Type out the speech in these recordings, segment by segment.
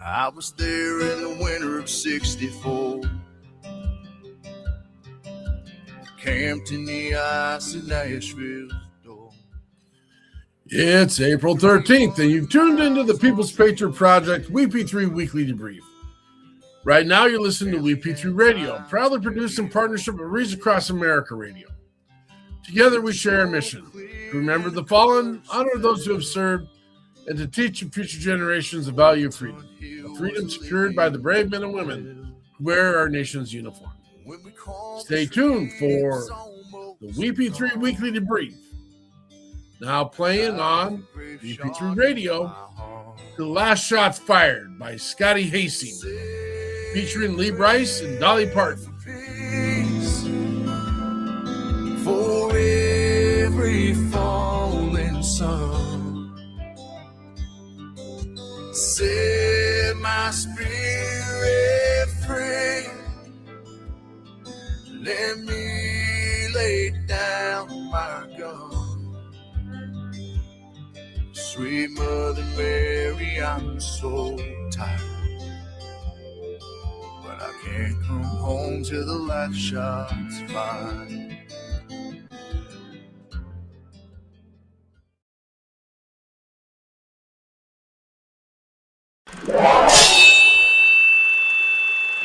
I was there in the winter of '64. Camped in the ice in Nashville's door. It's April 13th, and you've tuned into the People's Patriot Project WeP3 Weekly Debrief. Right now, you're listening to WeP3 Radio, proudly produced in partnership with Reach Across America Radio. Together, we share a mission to remember the fallen, honor those who have served, and to teach future generations the value of freedom, a freedom secured by the brave men and women who wear our nation's uniform. Stay tuned for the WeP3 Weekly Debrief. Now playing on WeP3 Radio, The Last Shots Fired by Scotty Hastings, featuring Lee Brice and Dolly Parton. For every falling sun, set my spirit free. Let me lay down my gun. Sweet Mother Mary, I'm so tired, but I can't come home till the last shot's fired.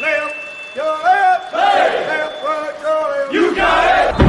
Left, your left, hey. Left, right, your left. You got it.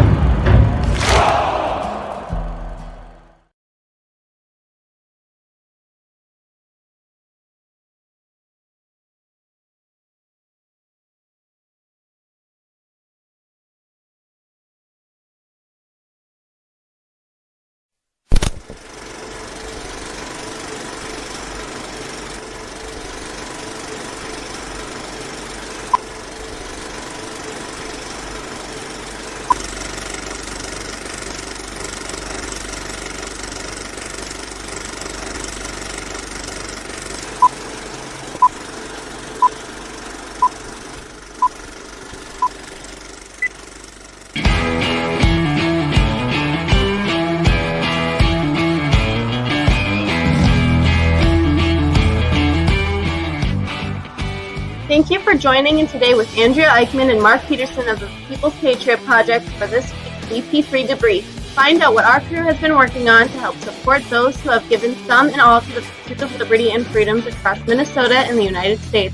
Thank you for joining in today with Andrea Eichmann and Mark Peterson of the People's Patriot Project for this week's WeP3 Debrief. Find out what our crew has been working on to help support those who have given some and all to the pursuit of liberty and freedoms across Minnesota and the United States.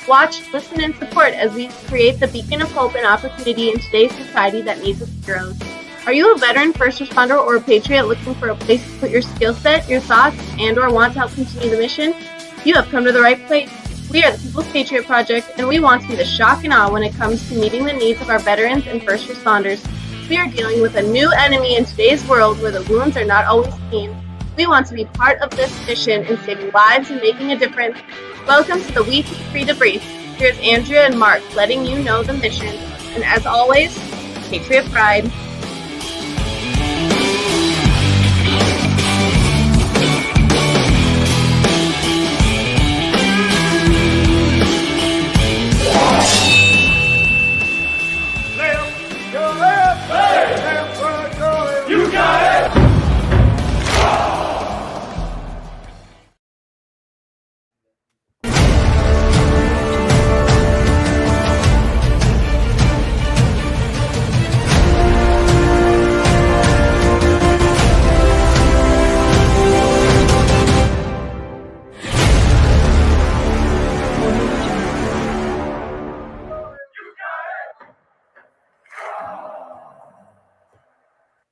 Watch, listen, and support as we create the beacon of hope and opportunity in today's society that needs its heroes. Are you a veteran, first responder, or a patriot looking for a place to put your skill set, your thoughts, and or want to help continue the mission? You have come to the right place. We are the People's Patriot Project, and we want to be the shock and awe when it comes to meeting the needs of our veterans and first responders. We are dealing with a new enemy in today's world where the wounds are not always seen. We want to be part of this mission in saving lives and making a difference. Welcome to the WeP3 Debrief. Here's Andrea and Mark letting you know the mission. And as always, Patriot Pride.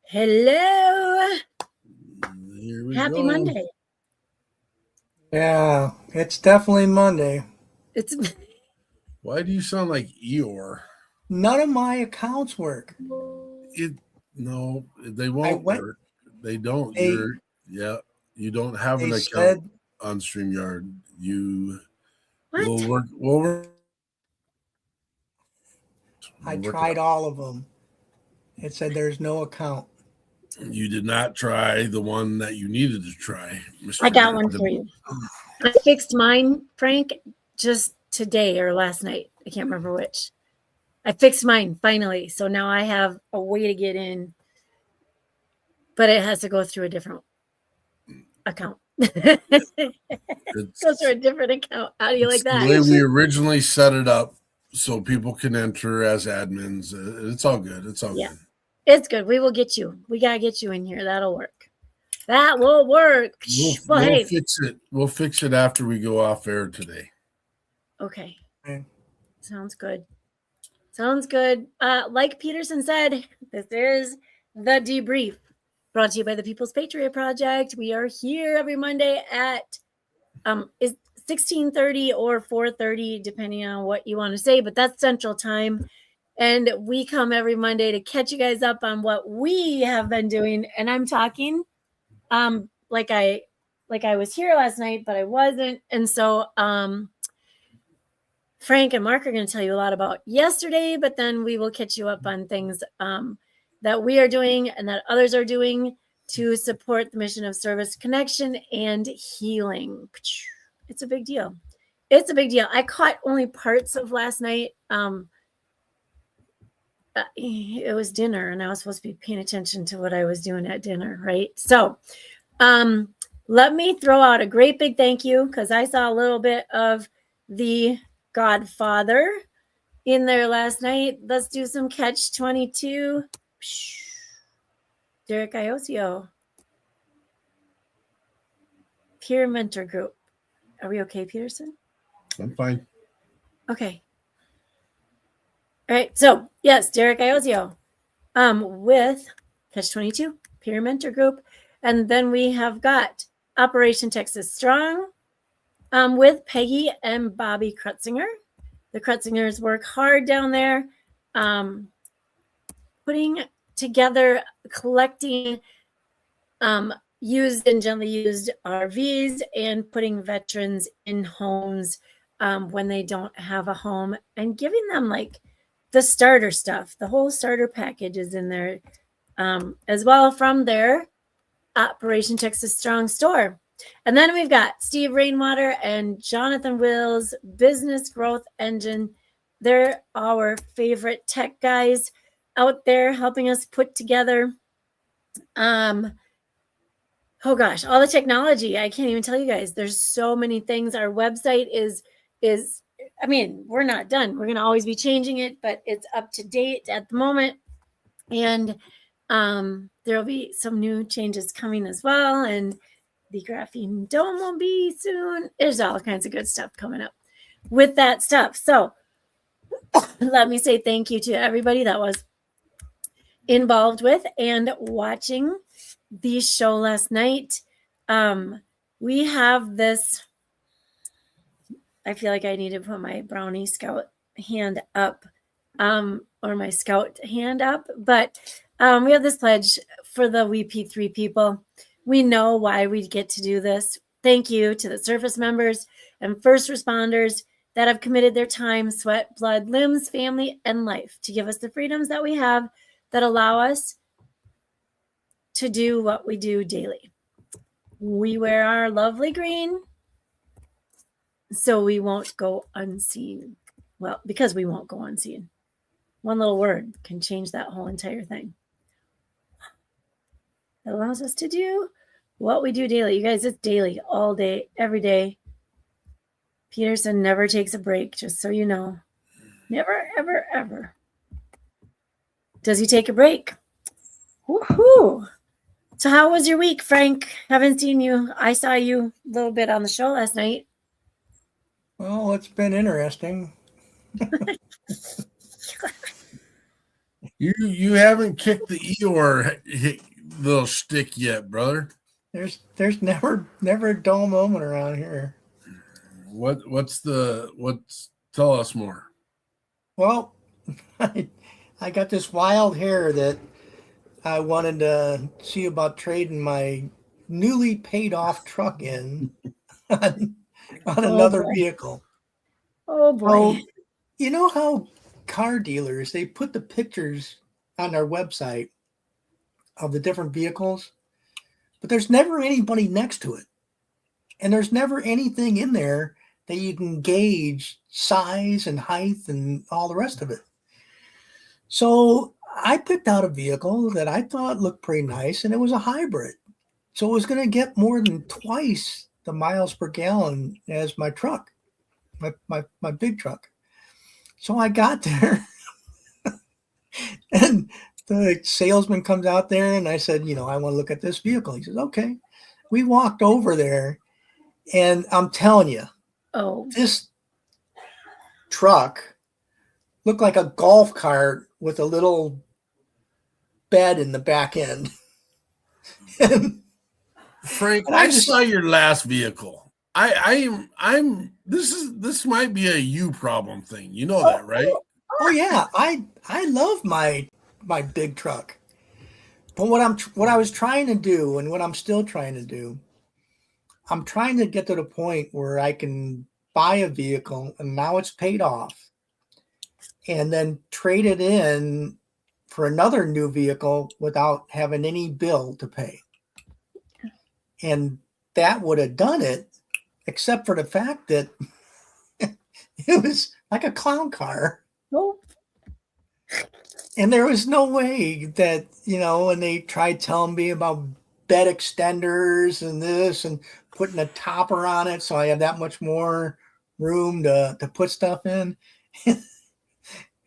Hello. Happy Monday. Yeah, it's definitely Monday. It's Why do you sound like Eeyore? None of my accounts work. No, they won't work. They don't. You don't have an account on StreamYard. You will work. I tried all of them. It said there's no account. You did not try the one that you needed to try, Mr. I got one for you. I fixed mine, Frank, just today or last night. I can't remember which. I fixed mine finally. So now I have a way to get in, but it has to go through a different account. Goes to a different account. How do you like that? The way we originally set it up so people can enter as admins. It's all good. It's all good. It's good. We will get you. We got to get you in here. That'll work. That will work. We'll fix it. We'll fix it after we go off air today. Okay. Sounds good. Sounds good. Like Peterson said, this is the debrief brought to you by the People's Patriot Project. We are here every Monday at is 16:30 or 4:30, depending on what you want to say, but that's Central Time. And we come every Monday to catch you guys up on what we have been doing. And I'm talking like I was here last night, but I wasn't. And so Frank and Mark are going to tell you a lot about yesterday, but then we will catch you up on things that we are doing and that others are doing to support the mission of service, connection, and healing. It's a big deal. It's a big deal. I caught only parts of last night. It was dinner, and I was supposed to be paying attention to what I was doing at dinner, right? So let me throw out a great big thank you, because I saw a little bit of the Godfather in there last night. Let's do some catch 22. Derek Iosio. Peer mentor group. Are we okay, Peterson? I'm fine. Okay. All right. So yes, Derek Iosio with catch 22 peer mentor group. And then we have got Operation Texas Strong with Peggy and Bobby Krutzinger. The Krutzingers work hard down there, putting together, collecting used and gently used RVs and putting veterans in homes when they don't have a home, and giving them like the starter stuff. The whole starter package is in there as well from their Operation Texas Strong store. And then we've got Steve Rainwater and Jonathan Wills, Business Growth Engine. They're our favorite tech guys out there helping us put together oh gosh, all the technology. I can't even tell you guys. There's so many things. Our website is I mean, we're not done. We're going to always be changing it, but it's up to date at the moment. And there'll be some new changes coming as well. And the graphene dome will be soon. There's all kinds of good stuff coming up with that stuff. So let me say thank you to everybody that was involved with and watching the show last night. We have this, I feel like I need to put my Brownie Scout hand up, or my Scout hand up, but we have this pledge for the WeP3 people. We know why we get to do this. Thank you to the service members and first responders that have committed their time, sweat, blood, limbs, family, and life to give us the freedoms that we have that allow us to do what we do daily. We wear our lovely green so we won't go unseen. Well, because we won't go unseen. One little word can change that whole entire thing. It allows us to do what we do daily. You guys, it's daily, all day, every day. Peterson never takes a break, just so you know. Never, ever, ever. Does he take a break? Woohoo! So how was your week, Frank? Haven't seen you. I saw you a little bit on the show last night. Well, it's been interesting. You haven't kicked the Eeyore little stick yet, brother. There's never a dull moment around here. What's tell us more. Well, I got this wild hair that I wanted to see about trading my newly paid off truck in on another vehicle. Oh boy. So, you know how car dealers, they put the pictures on their website of the different vehicles, but there's never anybody next to it. And there's never anything in there that you can gauge size and height and all the rest of it. So I picked out a vehicle that I thought looked pretty nice, and it was a hybrid. So it was going to get more than twice the miles per gallon as my truck, my big truck. So I got there and the salesman comes out there and I said, I want to look at this vehicle. He says, okay. We walked over there and I'm telling you, this truck looked like a golf cart with a little bed in the back end. Frank, I saw your last vehicle. This might be a you problem thing. You know that, right? Oh yeah, I love my big truck. But what I was trying to do, and what I'm still trying to do, I'm trying to get to the point where I can buy a vehicle and now it's paid off, and then trade it in for another new vehicle without having any bill to pay. And that would have done it, except for the fact that it was like a clown car. Nope. And there was no way that, and they tried telling me about bed extenders and this and putting a topper on it so I have that much more room to put stuff in. And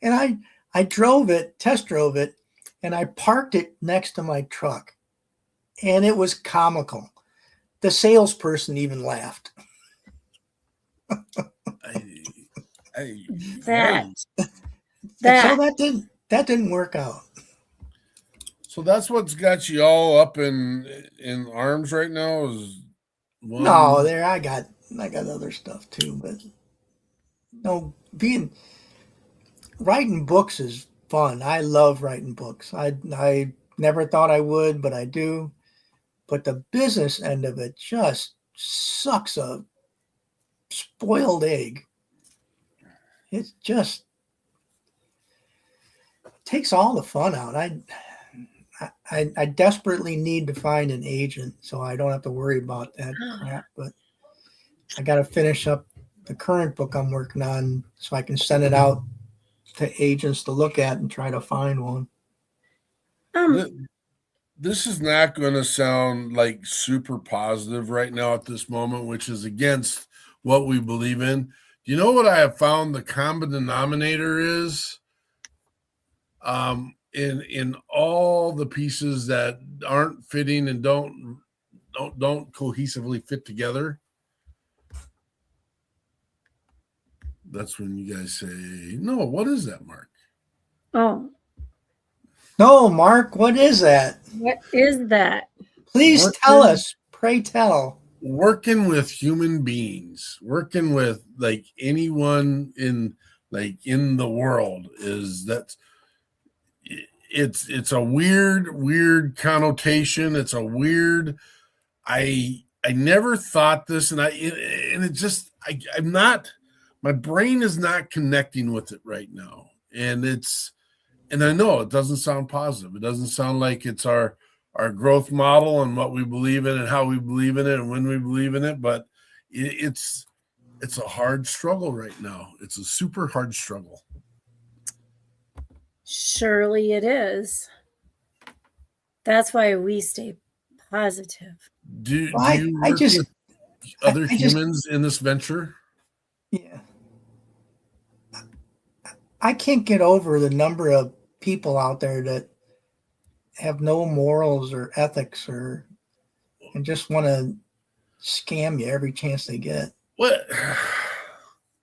I test drove it, and I parked it next to my truck. And it was comical. The salesperson even laughed. That So that didn't work out. So that's what's got you all up in arms right now is one. No, I got other stuff too, but no, writing books is fun. I love writing books. I never thought I would, but I do. But the business end of it just sucks a spoiled egg. It just takes all the fun out. I desperately need to find an agent so I don't have to worry about that crap. But I got to finish up the current book I'm working on so I can send it out to agents to look at and try to find one. This is not going to sound like super positive right now at this moment, which is against what we believe in. Do you know what I have found the common denominator is? In all the pieces that aren't fitting and don't cohesively fit together. That's when you guys say, no, what is that, Mark? Oh. No, Mark, what is that? What is that? Please tell us. Pray tell. Working with human beings, working with like anyone in the world it's a weird connotation. It's a weird. I never thought this, and I'm not. My brain is not connecting with it right now, and I know it doesn't sound positive. It doesn't sound like it's our growth model and what we believe in and how we believe in it and when we believe in it. But it's a hard struggle right now. It's a super hard struggle. Surely it is. That's why we stay positive. Do you work with other humans in this venture? Yeah. I can't get over the number of people out there that have no morals or ethics and just want to scam you every chance they get. What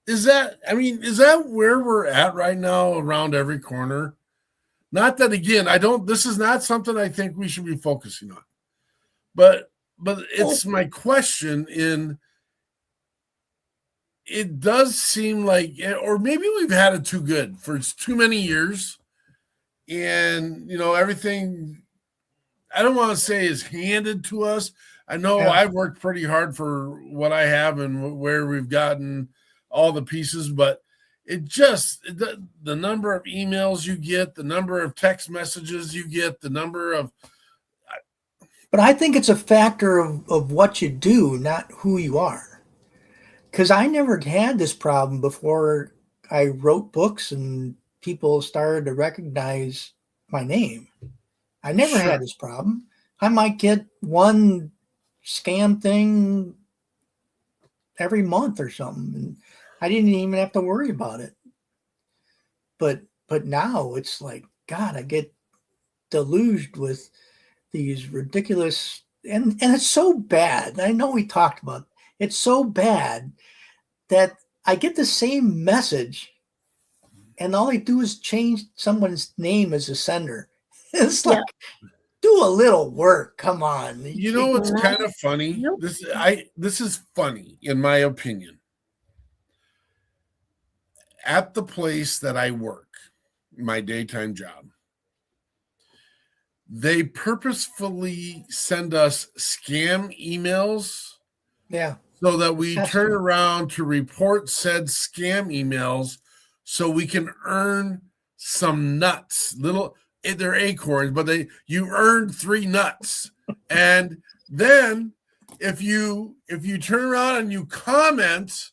is that? I mean, is that where we're at right now around every corner? Not that, again, this is not something I think we should be focusing on, but it's my question it does seem like, or maybe we've had it too good for too many years. And, everything, I don't want to say is handed to us. I know I've worked pretty hard for what I have and where we've gotten all the pieces, but the number of emails you get, the number of text messages you get, the number of. But I think it's a factor of what you do, not who you are. Because I never had this problem before I wrote books and people started to recognize my name. I never had this problem. I might get one scam thing every month or something. And I didn't even have to worry about it. But now it's like, God, I get deluged with these ridiculous, and it's so bad. I know we talked about it's so bad that I get the same message and all they do is change someone's name as a sender. It's like, do a little work. Come on. You know what's kind of funny? Nope. This is funny, in my opinion. At the place that I work, my daytime job, they purposefully send us scam emails. Yeah. So that we turn around to report said scam emails so we can earn some nuts. They're acorns, but you earned 3 nuts. And then if you turn around and you comment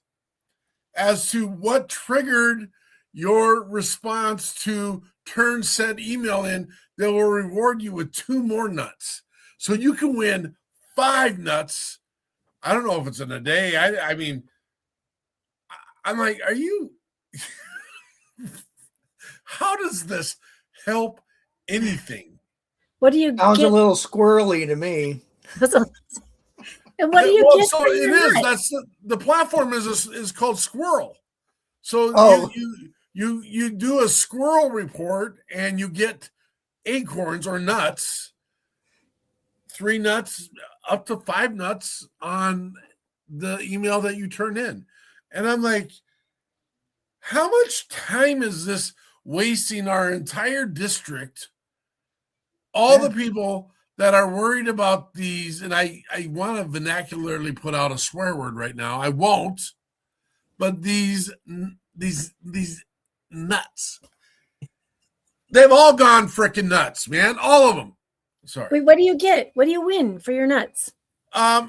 as to what triggered your response to turn said email in, they will reward you with 2 more nuts. So you can win 5 nuts. I don't know if it's in a day. I mean, I'm like, are you? How does this help anything? What do you Sounds get? a little squirrely to me. And what do you get? So for it your is. nut? That's the platform is called Squirrel. So you do a squirrel report and you get acorns or nuts, 3 nuts, up to 5 nuts on the email that you turn in. And I'm like, how much time is this wasting our entire district? All the people that are worried about these, and I want to vernacularly put out a swear word right now. I won't, but these nuts, they've all gone freaking nuts, man. All of them. Sorry. Wait, what do you get? What do you win for your nuts? What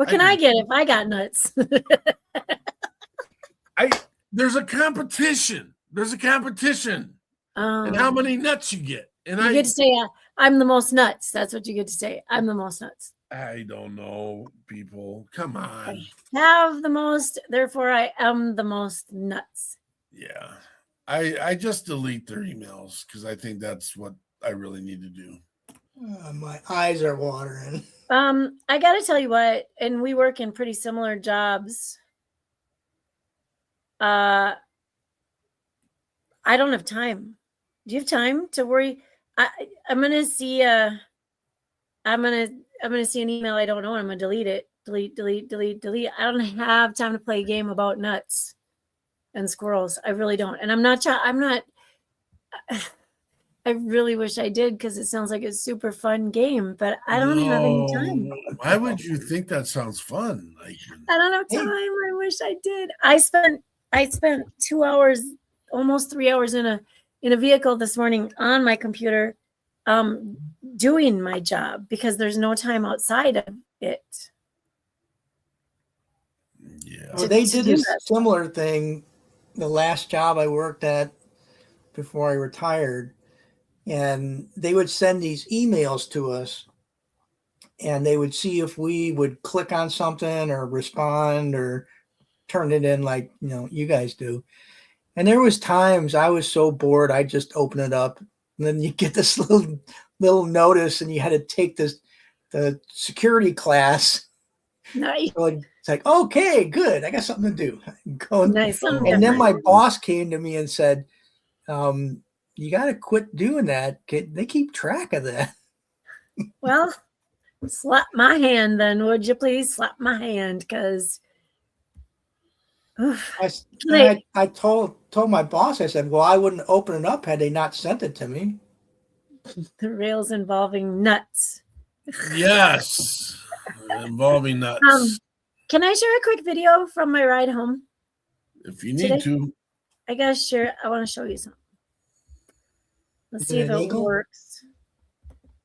can I get if I got nuts? There's a competition. And how many nuts you get. And you get to say, I'm the most nuts. That's what you get to say. I'm the most nuts. I don't know, people. Come on. I have the most, therefore I am the most nuts. Yeah. I just delete their emails because I think that's what I really need to do. My eyes are watering. I got to tell you what, and we work in pretty similar jobs. I don't have time. Do you have time to worry? I'm gonna see I'm gonna see an email I don't know. I'm gonna delete it. Delete. I don't have time to play a game about nuts and squirrels. I really don't. And I'm not. I really wish I did because it sounds like a super fun game, but I don't have any time. Why would you think that sounds fun? I don't have time. I wish I did. I spent 2 hours, almost 3 hours in a vehicle this morning on my computer, doing my job because there's no time outside of it. Yeah. Well, they did a similar thing the last job I worked at before I retired. And they would send these emails to us and they would see if we would click on something or respond or turn it in like, you guys do. And there was times I was so bored, I'd just open it up and then you get this little notice and you had to take the security class. Nice. So it's like, okay, good. I got something to do. Nice. And then my boss came to me and said, you got to quit doing that. They keep track of that. Well, slap my hand then, would you please? Slap my hand because I told my boss, I said, well, I wouldn't open it up had they not sent it to me. The rails involving nuts. Yes. Involving nuts. Can I share a quick video from my ride home? If you need to. I gotta share. I want to show you something. Let's see if it works.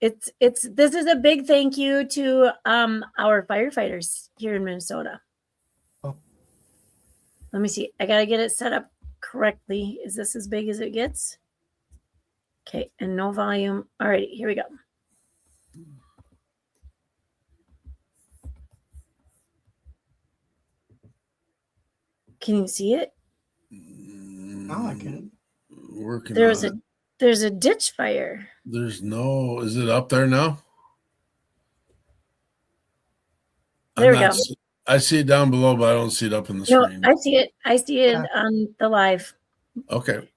This is a big thank you to our firefighters here in Minnesota. Oh. Let me see. I gotta get it set up correctly. Is this as big as it gets? Okay, and no volume. All right, here we go. Can you see it? Oh, I can. Working There's on it. there's a ditch fire. There's no. Is it up there now? There we go. I see it down below, but I don't see it up in the No, screen. I see it. I see it Okay. on the live. Okay.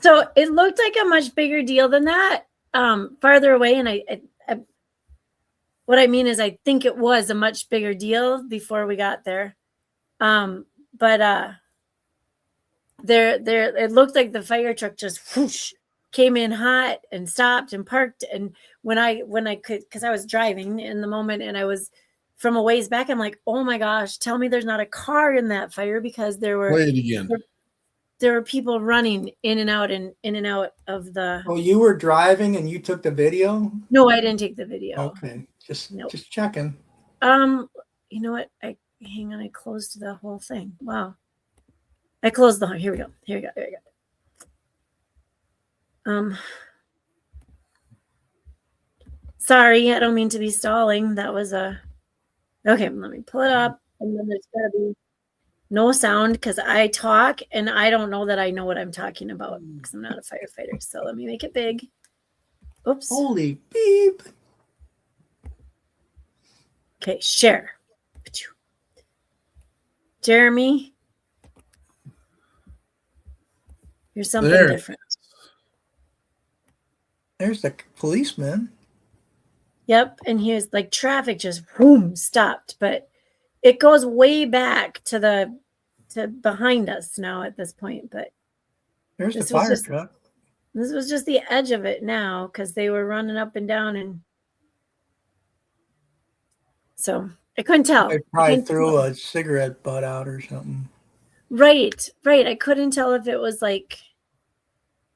So it looked like a much bigger deal than that, farther away. And I what I mean is, I think it was a much bigger deal before we got there. But there, it looked like the fire truck just whoosh, came in hot and stopped and parked. And when I could, because I was driving in the moment, and I was from a ways back, I'm like, oh my gosh, tell me there's not a car in that fire, because there were Play it again. there were people running in and out of the. Oh, you were driving and you took the video? No, I didn't take the video. Okay. Just Nope. just checking. You know what? Hang on. I closed the whole thing. Wow. I closed the. Here we go. Here we go. Sorry, I don't mean to be stalling. That was a. Okay, let me pull it up, and then there's gotta be no sound, because I talk and I don't know that I know what I'm talking about, because I'm not a firefighter. So let me make it big. Oops. Holy beep. Okay, share. Jeremy, you're something There. different. There's the policeman. Yep, and he was like, traffic just boom stopped, but it goes way back to behind us now at this point. But There's the This was fire just- truck. this was just the edge of it now, because they were running up and down, and so I couldn't tell. They I probably couldn't threw tell. a cigarette butt out or something. Right. I couldn't tell if it was like,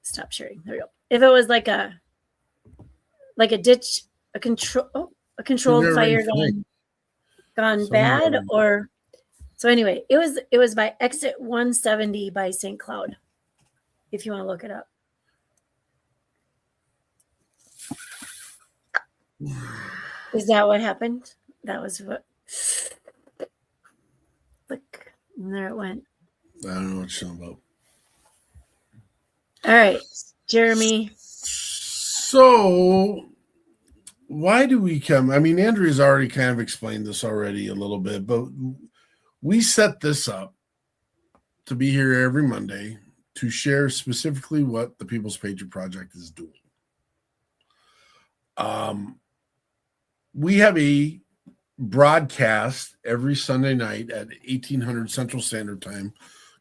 stop sharing. There we go. If it was like a ditch, a controlled They're fire right gone bad, or so anyway, it was by exit 170 by St. Cloud, if you want to look it up. Is that what happened? That was what. Look, and there it went. I don't know what you're talking about. All right, Jeremy. So, why do we come? I mean, Andrea's already kind of explained this already a little bit, but we set this up to be here every Monday to share specifically what the People's Patriot Project is doing. We have a broadcast every Sunday night at 1800 Central Standard Time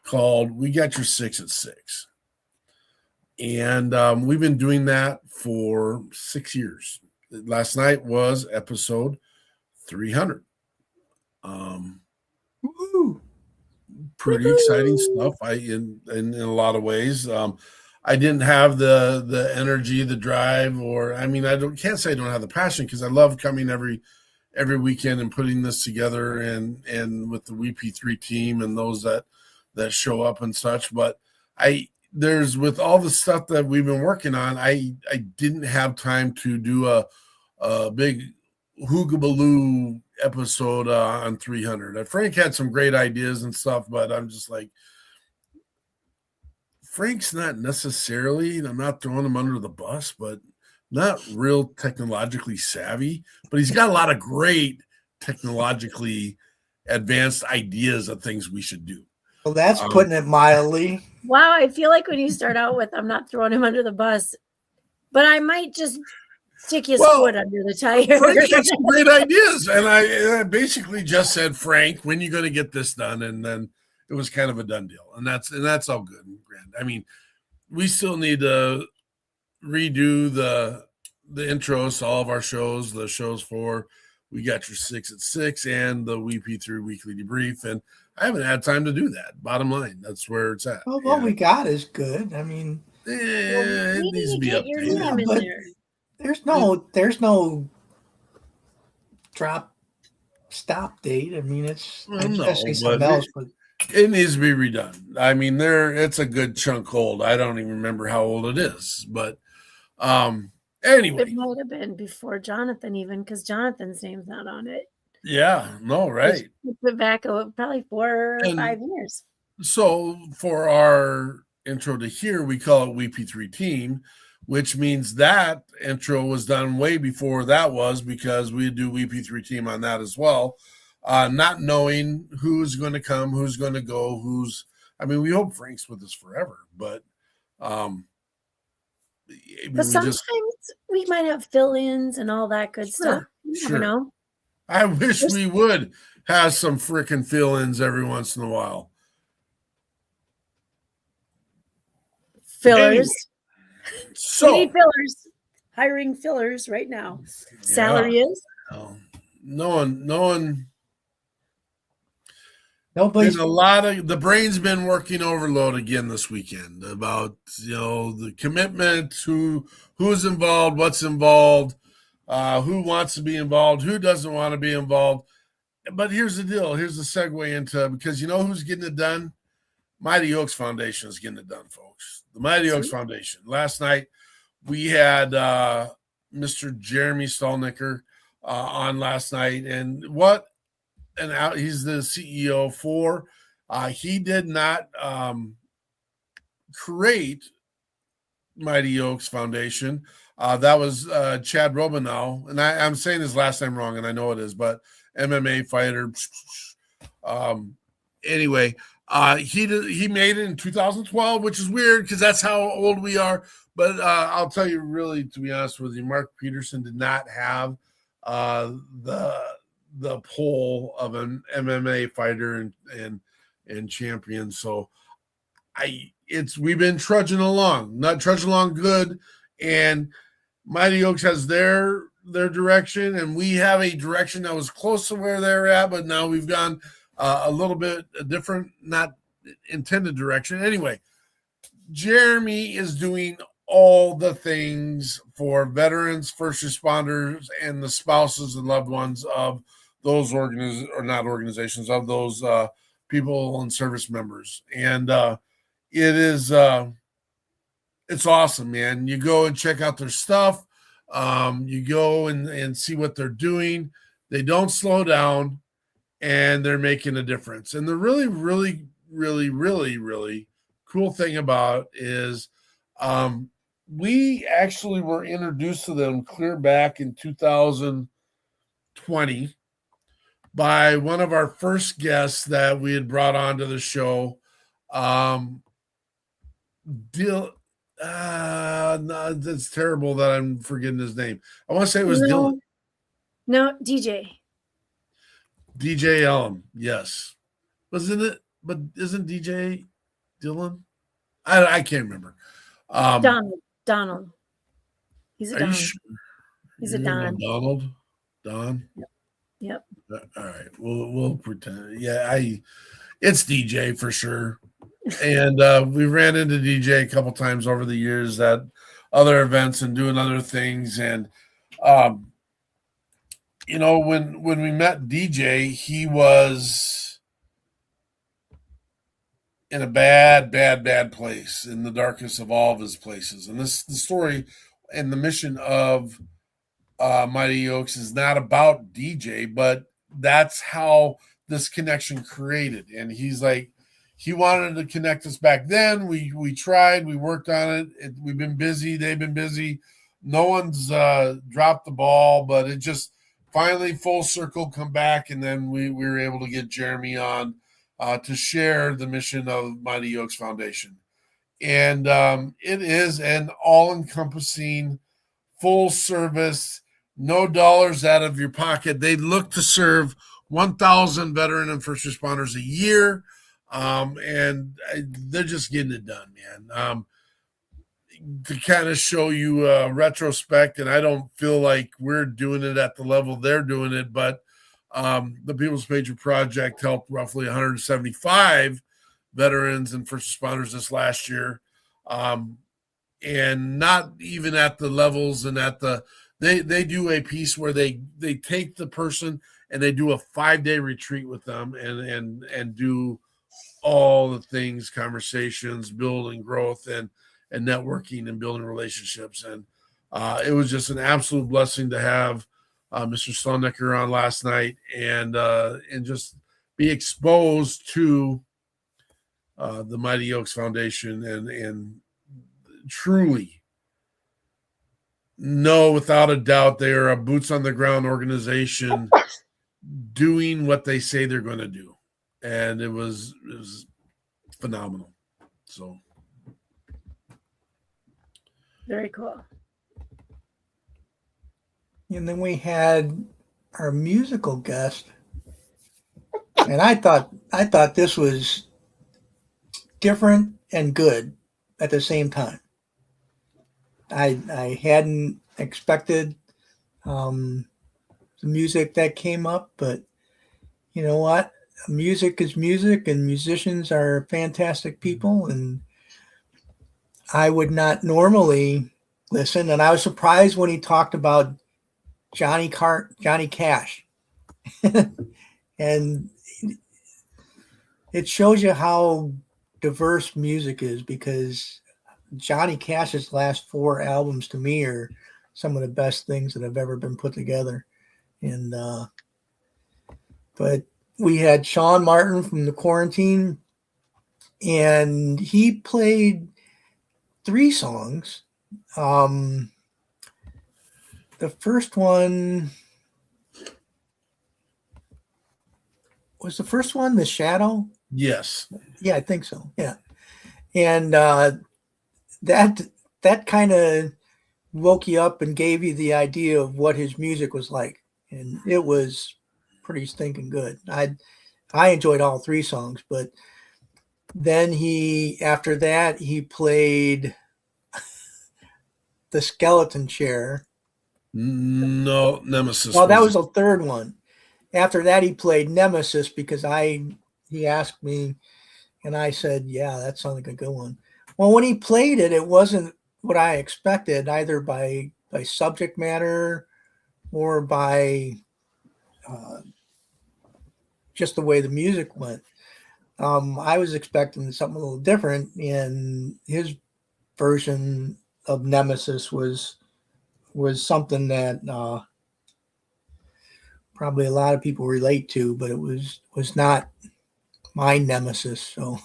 called We Got Your Six at 6. And we've been doing that for 6 years. Last night was episode 300. Woo. Pretty exciting stuff. In a lot of ways. I didn't have the energy, the drive, or I mean, can't say I don't have the passion, because I love coming every weekend and putting this together, and with the WeP3 team and those that show up and such. But with all the stuff that we've been working on, I didn't have time to do a big hoogabaloo episode on 300. Frank had some great ideas and stuff, but I'm just like, Frank's not necessarily, and I'm not throwing him under the bus, but not real technologically savvy, but he's got a lot of great technologically advanced ideas of things we should do. Well, that's putting it mildly. Wow, I feel like when you start out with, I'm not throwing him under the bus, but I might just stick his foot under the tire. Frank had some great ideas, and I basically just said, Frank, when are you going to get this done? And then it was kind of a done deal, and that's all good and grand. I mean, we still need to redo the intros to all of our shows, the shows for We Got Your Six at 6 and the WeP3 Weekly Debrief, and I haven't had time to do that. Bottom line, that's where it's at. Well, what we got is good. I mean, it needs to be get your updated. name in but- there. there's no stop date. I mean, it's Well, I no, just say but something else, but It needs to be redone. I mean, it's a good chunk old. I don't even remember how old it is, but anyway. It might have been before Jonathan, even, because Jonathan's name's not on it. Yeah, no, right. Which puts it back probably 4 or And- 5 years. So for our intro to here, we call it WeP3 Team, which means that intro was done way before that was, because we do WeP3 Team on that as well. Not knowing who's going to come, who's going to go, we hope Frank's with us forever, but sometimes we might have fill-ins and all that good stuff. You never know. I wish we would have some freaking fill-ins every once in a while. Fillers. Anyway, so we need fillers. Hiring fillers right now. Salary is? No one. Nobody's The brain's been working overload again this weekend about the commitment, who's involved, what's involved, who wants to be involved, who doesn't want to be involved. But here's the deal. Here's the segue into, because who's getting it done? Mighty Oaks Foundation is getting it done, folks. The Mighty Oaks Foundation. Last night we had Mr. Jeremy Stolnicker on last night, and he's the CEO for. He did not create Mighty Oaks Foundation. That was Chad Robinow, and I'm saying his last name wrong, and I know it is, but MMA fighter. Anyway, he made it in 2012, which is weird because that's how old we are. But I'll tell you, really, to be honest with you, Mark Peterson did not have the pull of an MMA fighter and champion. So we've been trudging along, not trudging along good, and Mighty Oaks has their direction, and we have a direction that was close to where they're at, but now we've gone a little bit different, not intended direction. Anyway, Jeremy is doing all the things for veterans, first responders, and the spouses and loved ones of those of those people and service members. And it's awesome, man. You go and check out their stuff. You go and see what they're doing. They don't slow down, and they're making a difference. And the really, really, really, really, really cool thing about is we actually were introduced to them clear back in 2020 by one of our first guests that we had brought onto the show. No, that's terrible that I'm forgetting his name. I want to say it was Dylan. No, DJ. DJ Ellum, yes. Wasn't it? But isn't DJ Dylan? I can't remember. Donald. He's a Don. Sure? He's a Don. Don? Yep. All right. We'll pretend. Yeah, it's DJ for sure. And we ran into DJ a couple times over the years at other events and doing other things. And when we met DJ, he was in a bad place, in the darkest of all of his places. And the story and the mission of Mighty Oaks is not about DJ, but that's how this connection created. And he's like, he wanted to connect us back then. We tried, we worked on it. We've been busy. They've been busy. No one's dropped the ball, but it just finally full circle come back. And then we were able to get Jeremy on to share the mission of Mighty Oaks Foundation. And it is an all-encompassing, full service, no dollars out of your pocket. They look to serve 1,000 veteran and first responders a year. And they're just getting it done, man. To kind of show you a retrospect, and I don't feel like we're doing it at the level they're doing it, but the People's Patriot Project helped roughly 175 veterans and first responders this last year. And not even at the levels and they do a piece where they take the person and they do a 5-day retreat with them and do all the things, conversations, building growth and networking and building relationships. And it was just an absolute blessing to have Mr. Stolnicker on last night and just be exposed to the Mighty Oaks Foundation, and truly know without a doubt they are a boots on the ground organization doing what they say they're going to do. And it was phenomenal. So Very cool. And then we had our musical guest, and I thought this was different and good at the same time. I hadn't expected the music that came up, but you know what? Music is music, and musicians are fantastic people, and I would not normally listen, and I was surprised when he talked about Johnny Cash. And it shows you how diverse music is, because Johnny Cash's last 4 albums to me are some of the best things that have ever been put together. And but we had Sean Martin from the Quarantine, and he played 3 songs. The first one was The Shadow? yes. Yeah, I think so. Yeah. And that kind of woke you up and gave you the idea of what his music was like. And it was pretty stinking good. I enjoyed all 3 songs, but then after that, he played The Skeleton Chair. No, Nemesis. Well, that was the third one. After that, he played Nemesis, because he asked me, and I said, yeah, that sounded like a good one. Well, when he played it, it wasn't what I expected, either by subject matter or by just the way the music went. I was expecting something a little different, and his version of Nemesis was something that probably a lot of people relate to, but it was not my nemesis. So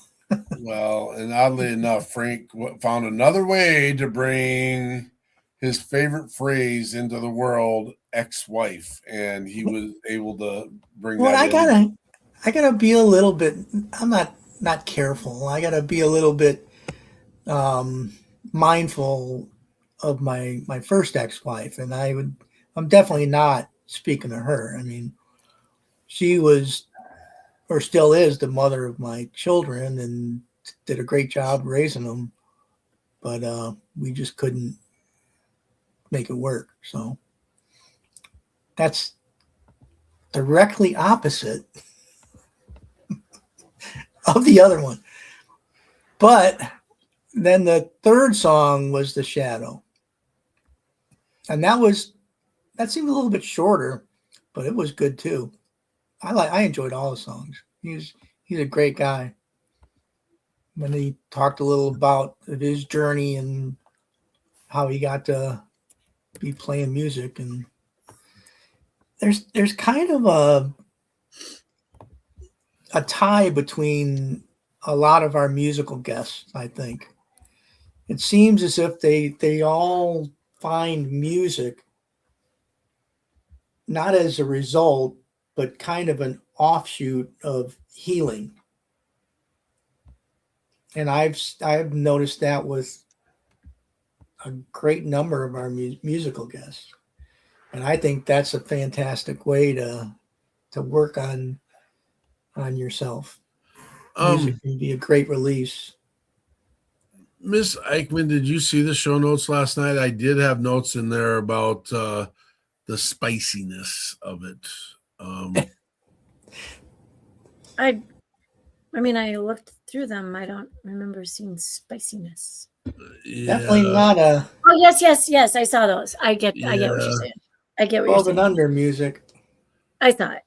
well, and oddly enough, Frank found another way to bring his favorite phrase into the world, ex-wife, and he was able to bring that in. I gotta be a little bit, I'm not careful. I gotta be a little bit mindful of my first ex-wife, and I'm definitely not speaking of her. I mean, she was, or still is, the mother of my children, and did a great job raising them, but we just couldn't make it work. So that's directly opposite of the other one. But then the third song was The Shadow, and that seemed a little bit shorter, but it was good too. I enjoyed all the songs. He's a great guy. When he talked a little about his journey and how he got to be playing music, and there's kind of a tie between a lot of our musical guests. I think it seems as if they all find music not as a result, but kind of an offshoot of healing. And I've noticed that with a great number of our musical guests, and I think that's a fantastic way to work on yourself. Music can be a great release. Miss Eichmann, did you see the show notes last night? I did have notes in there about the spiciness of it. I mean, I looked through them. I don't remember seeing spiciness. Yeah. Definitely not a. Oh, yes. I saw those. I get what you're saying. I get what you're 12 saying. and under music. I thought.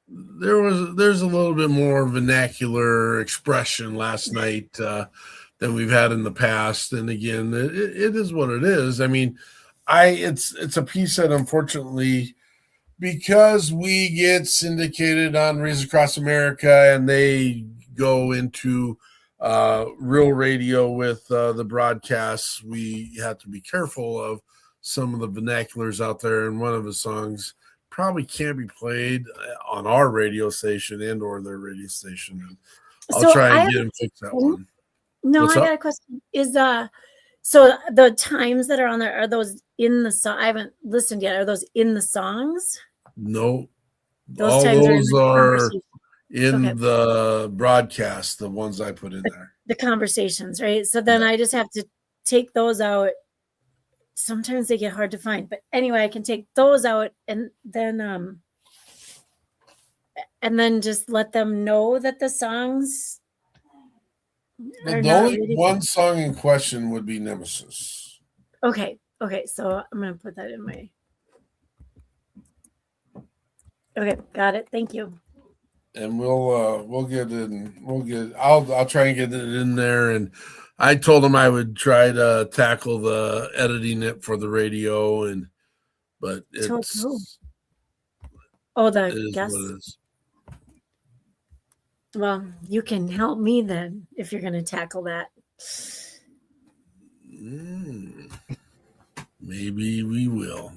There's a little bit more vernacular expression last night than we've had in the past. And again, it is what it is. I mean, it's a piece that unfortunately, because we get syndicated on Reason Across America and they go into real radio with the broadcasts, we have to be careful of some of the vernaculars out there. And one of his songs probably can't be played on our radio station and or their radio station. And I'll try and get him fix that one. No, What's I up? got a question. Is so the times that are on there, are those in the song? I haven't listened yet. Are those in the songs? No. Those All times those are conversation. in Okay. the broadcast, the ones I put in there. The conversations, right? So then I just have to take those out. Sometimes they get hard to find, but anyway, I can take those out and then just let them know that the songs are The not only really- one song in question would be Nemesis. Okay, so I'm gonna put that in my. Okay, got it. Thank you. And we'll get it. I'll try and get it in there. And I told him I would try to tackle the editing it for the radio, but it's Cool. Oh, it the is guest. what it is. Well, you can help me then if you're gonna tackle that. Maybe we will.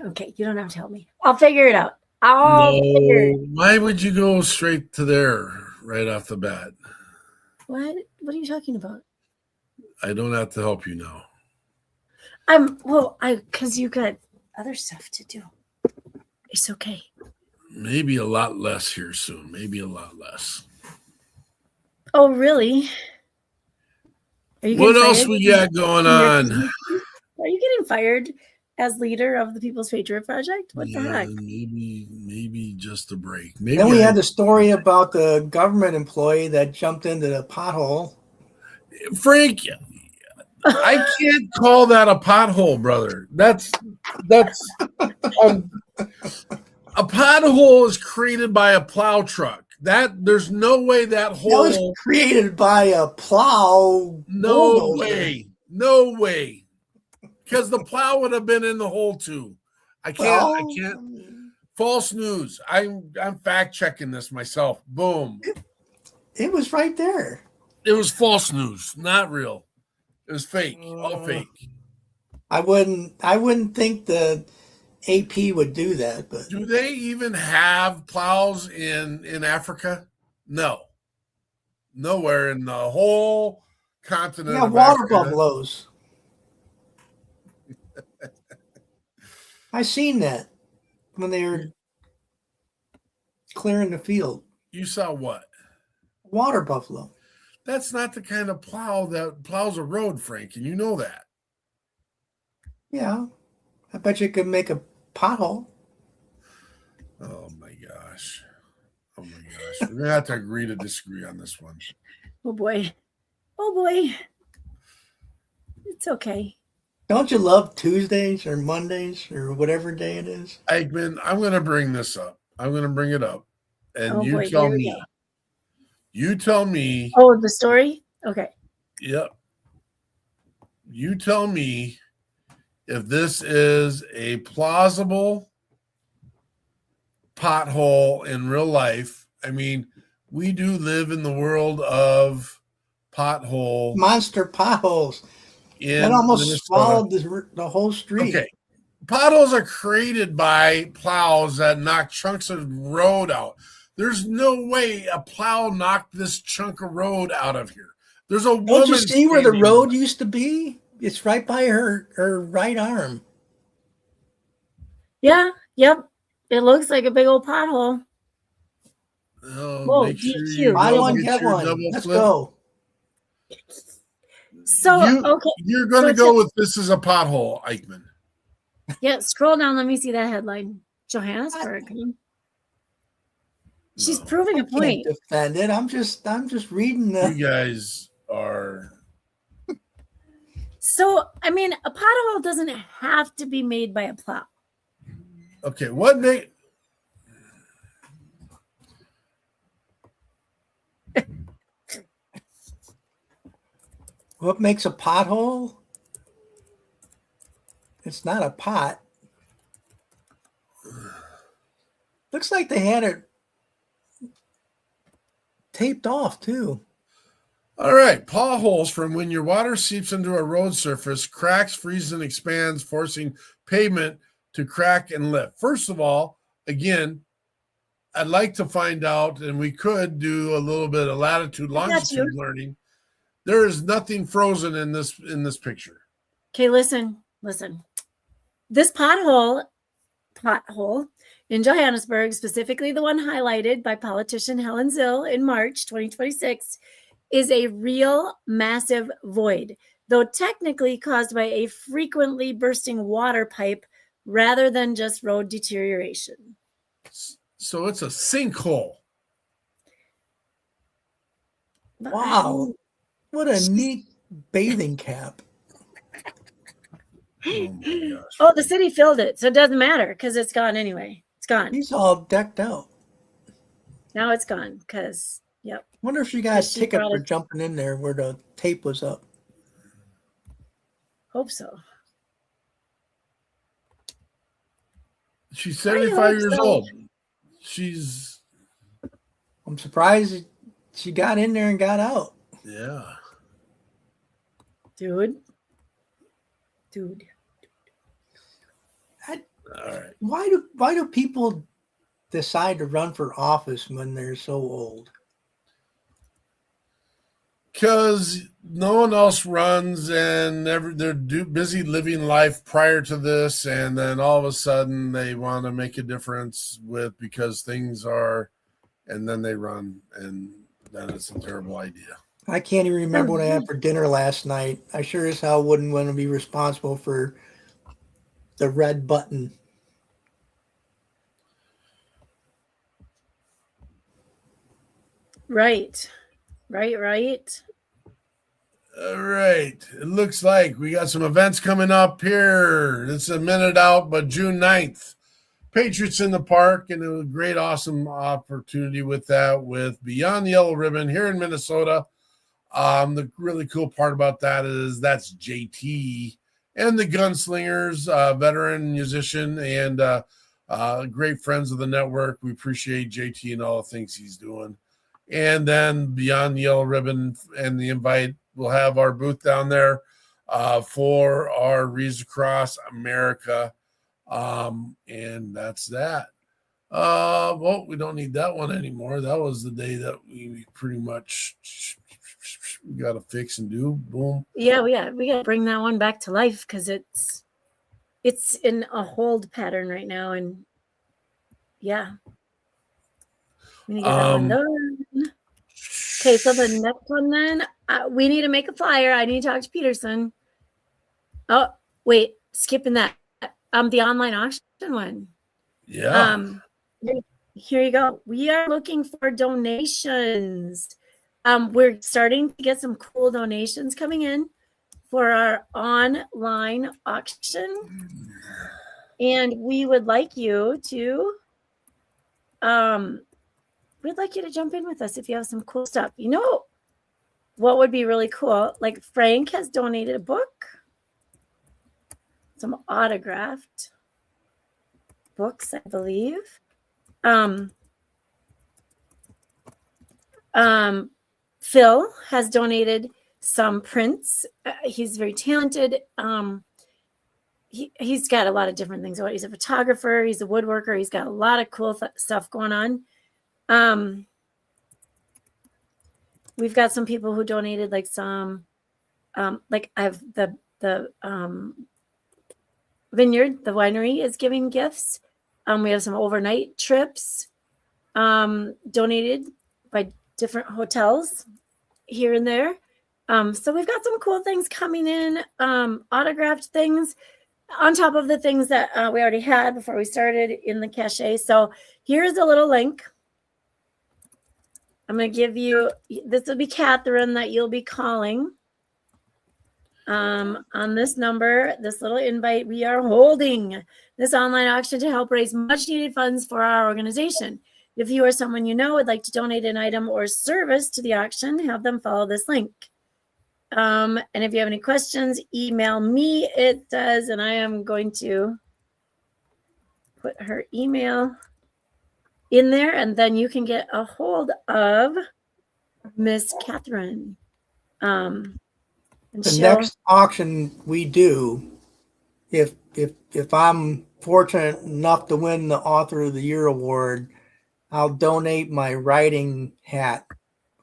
Okay, you don't have to help me. I'll figure it out. Figure it. Why would you go straight to there right off the bat? What are you talking about? I don't have to help you now. Because you got other stuff to do. It's okay. Maybe a lot less here soon. Maybe a lot less. Oh, really? What else we got going on? Are you getting fired as leader of the People's Patriot Project? What the heck? Maybe just a break. Maybe Then we had the story about the government employee that jumped into the pothole. Frank, I can't call that a pothole, brother. That's a pothole is created by a plow truck. There's no way that hole That was created by a plow. No bulldozer. way. Because the plow would have been in the hole too. I can't. False news. I'm fact checking this myself. Boom. It was right there. It was false news, not real. It was fake. All fake. I wouldn't think the AP would do that, but Do they even have plows in Africa? No. Nowhere in the whole continent. yeah, of water Africa. buffaloes. I seen that when they were clearing the field. You saw what? Water buffalo. That's not the kind of plow that plows a road, Frank, and you know that. Yeah, I bet you could make a pothole. Oh my gosh. We're gonna have to agree to disagree on this one. Oh boy. It's okay. Don't you love Tuesdays or Mondays or whatever day it is? Eichmann, I'm gonna bring this up. I'm gonna bring it up. And Oh, you boy, tell here we me. go. You tell me. Oh, the story? Okay. Yep. You tell me if this is a plausible pothole in real life. I mean, we do live in the world of pothole. Monster potholes. In That almost Minnesota. swallowed the whole street. Okay. Potholes are created by plows that knock chunks of road out. There's no way a plow knocked this chunk of road out of here. There's a woman. Don't you see where the standing- road used to be? It's right by her right arm. Yeah. Yep. It looks like a big old pothole. Oh, Whoa, make sure DQ. you Buy double one, get get your one. double Let's flip. go. So okay. You're going to So go with this is a pothole, Eichmann. Yeah, scroll down. Let me see that headline. Johannesburg. She's No. proving a Can't point. defend it. I'm just reading You the. guys are. So, I mean, a pothole doesn't have to be made by a plow. Okay, what make. What makes a pothole? It's not a pot. Looks like they had it taped off too. All right. Potholes from when your water seeps into a road surface, cracks, freezes, and expands, forcing pavement to crack and lift. First of all, again, I'd like to find out, and we could do a little bit of latitude, longitude learning. There is nothing frozen in this picture. Okay, listen. This pothole in Johannesburg, specifically the one highlighted by politician Helen Zille in March 2026, is a real massive void, though technically caused by a frequently bursting water pipe rather than just road deterioration. So it's a sinkhole. Wow. What a neat bathing cap. Oh, the city filled it, so it doesn't matter because it's gone anyway. It's gone. He's all decked out. Now it's gone because, yep. Wonder if she got a ticket for jumping in there where the tape was up. Hope so. She's 75 years old. I'm surprised she got in there and got out. Yeah. Dude. All right. Why do people decide to run for office when they're so old? Because no one else runs, and they're busy living life prior to this, and then all of a sudden they want to make a difference because things are, and then they run, and then it's a terrible idea. I can't even remember what I had for dinner last night. I sure as hell wouldn't want to be responsible for the red button. Right. All right. It looks like we got some events coming up here. It's a minute out, but June 9th. Patriots in the Park, and a great, awesome opportunity with that with Beyond the Yellow Ribbon here in Minnesota. The really cool part about that is that's JT and the Gunslingers, veteran musician and great friends of the network. We appreciate JT and all the things he's doing. And then Beyond the Yellow Ribbon and the invite, we'll have our booth down there for our Wreaths Across America. And that's that. Well, we don't need that one anymore. That was the day that we pretty much got to fix and do. Boom. Yeah, we got to bring that one back to life because it's in a hold pattern right now, and yeah. We need to get that one done. Okay, so the next one then, we need to make a flyer. I need to talk to Peterson. Oh, wait, skipping that. The online auction one. Yeah. Here you go. We are looking for donations. We're starting to get some cool donations coming in for our online auction. And we would like you to jump in with us if you have some cool stuff. You know what would be really cool? Like Frank has donated a book, some autographed books, I believe. Phil has donated some prints. He's very talented. He's got a lot of different things. He's a photographer. He's a woodworker. He's got a lot of cool stuff going on. We've got some people who donated like some, like I have the vineyard, the winery is giving gifts. We have some overnight trips donated by different hotels here and there. So we've got some cool things coming in, autographed things on top of the things that we already had before we started in the cache. So here's a little link. I'm going to give you, this will be Catherine that you'll be calling on this number, this little invite. We are holding this online auction to help raise much needed funds for our organization. If you or someone you know would like to donate an item or service to the auction, have them follow this link. And if you have any questions, email me, it says, and I am going to put her email in there, and then you can get a hold of Miss Catherine. And The next auction we do, if I'm fortunate enough to win the Author of the Year award, I'll donate my writing hat,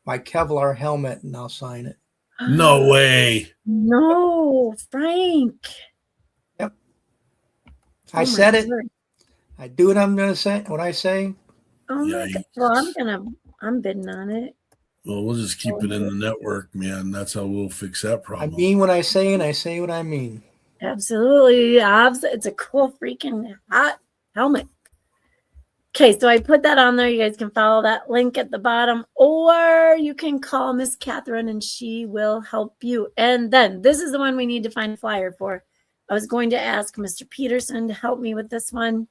my Kevlar helmet, and I'll sign it. No way. No, Frank. Yep. Oh I my said it. word. I do what I'm going to say. What I say. Oh my God. Well, I'm bidding on it. Well, we'll just keep it in the network, man. That's how we'll fix that I problem. mean what I say, and I say what I mean. Absolutely. It's a cool freaking hot helmet. Okay, so I put that on there. You guys can follow that link at the bottom, or you can call Miss Catherine and she will help you. And then this is the one we need to find a flyer for. I was going to ask Mr. Peterson to help me with this one.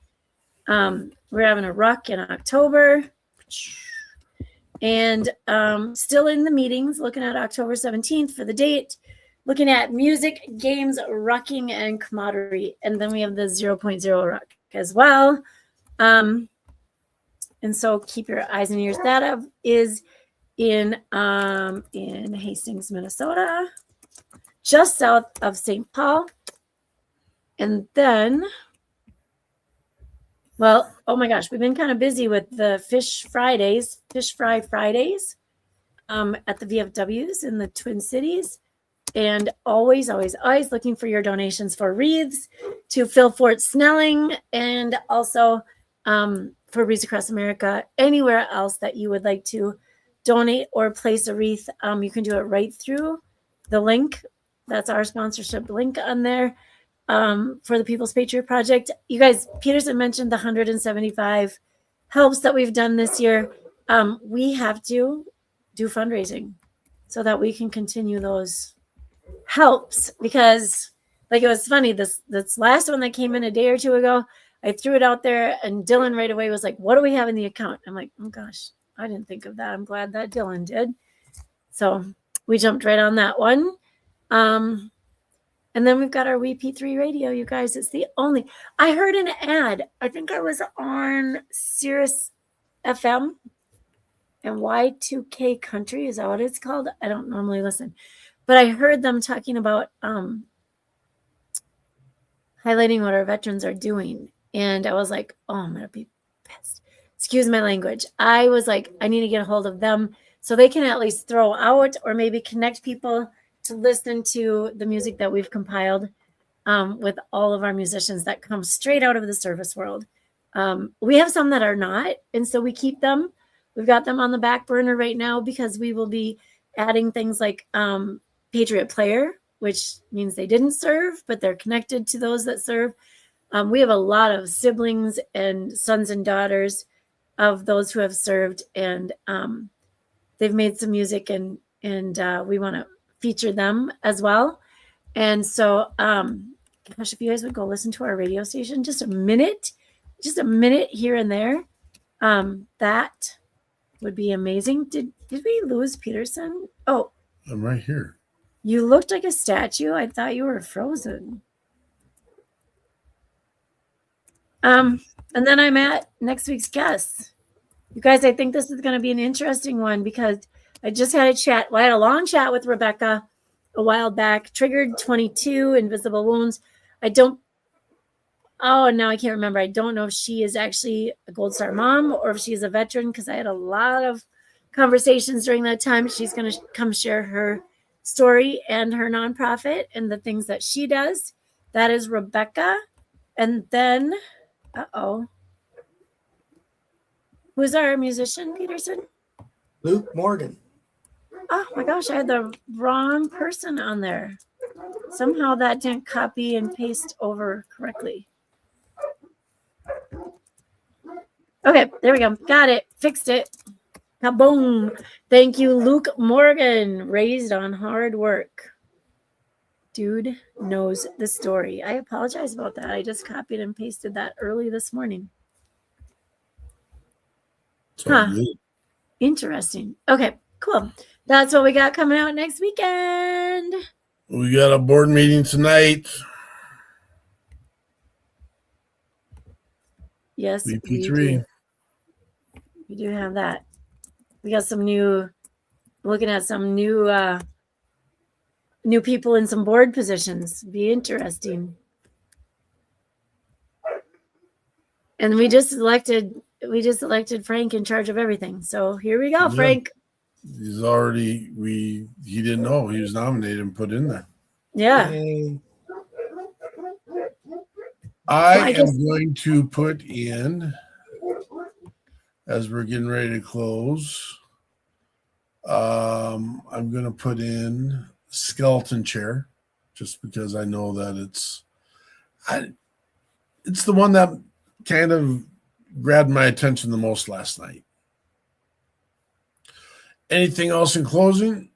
We're having a ruck in October. And still in the meetings, looking at October 17th for the date, looking at music, games, rucking, and camaraderie. And then we have the 0.0 ruck as well. And so keep your eyes and ears. That is in Hastings, Minnesota, just south of St. Paul. And then, well, oh my gosh, we've been kind of busy with the Fish Fry Fridays at the VFWs in the Twin Cities. And always looking for your donations for wreaths to Phil Fort Snelling, and also for Wreaths Across America. Anywhere else that you would like to donate or place a wreath, you can do it right through the link. That's our sponsorship link on there for the People's Patriot Project. You guys, Peterson mentioned the 175 helps that we've done this year. We have to do fundraising so that we can continue those helps, because like it was funny, this last one that came in a day or two ago, I threw it out there and Dylan right away was like, what do we have in the account? I'm like, oh gosh, I didn't think of that. I'm glad that Dylan did. So we jumped right on that one. And then we've got our WeP3 radio, you guys. It's the only, I heard an ad. I think I was on Sirius FM and Y2K Country. Is that what it's called? I don't normally listen. But I heard them talking about highlighting what our veterans are doing. And I was like, oh, I'm going to be pissed. Excuse my language. I was like, I need to get a hold of them so they can at least throw out or maybe connect people to listen to the music that we've compiled with all of our musicians that come straight out of the service world. We have some that are not, and so we keep them. We've got them on the back burner right now because we will be adding things like Patriot Player, which means they didn't serve, but they're connected to those that serve. We have a lot of siblings and sons and daughters of those who have served, and they've made some music, and we want to feature them as well. And so, gosh, if you guys would go listen to our radio station, just a minute here and there, that would be amazing. Did we lose Peterson? Oh, I'm right here. You looked like a statue. I thought you were frozen. And then I'm at next week's guests. You guys, I think this is going to be an interesting one because I just had a chat. Well, I had a long chat with Rebecca a while back. Triggered 22, invisible wounds. Now I can't remember. I don't know if she is actually a Gold Star mom or if she's a veteran, because I had a lot of conversations during that time. She's going to come share her story and her nonprofit and the things that she does. That is Rebecca. And then, who's our musician, Peterson? Luke Morgan. Oh my gosh, I had the wrong person on there. Somehow that didn't copy and paste over correctly. Okay, there we go. Got it. Fixed it. Kaboom. Thank you, Luke Morgan. Raised on hard work. Dude knows the story. I apologize about that. I just copied and pasted that early this morning. Interesting. Okay, cool. That's what we got coming out next weekend. We got a board meeting tonight. Yes, WeP3. we do have that. We got some new looking at some new people in some board positions. Be interesting. And we just elected Frank in charge of everything. So here we go, Frank. He's already he didn't know he was nominated and put in there. Yeah. I am going to put in, as we're getting ready to close, I'm going to put in skeleton chair, just because I know that it's the one that kind of grabbed my attention the most last night. Anything else in closing?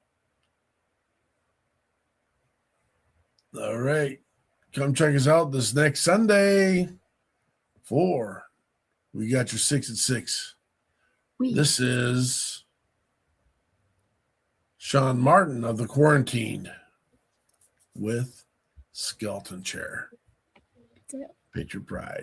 All right. Come check us out this next Sunday. We got your 6 at 6. This is Sean Martin of the Quarantine with Skeleton Chair. Patriot Pride.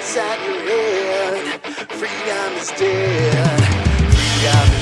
Inside your head, freedom is dead. Freedom is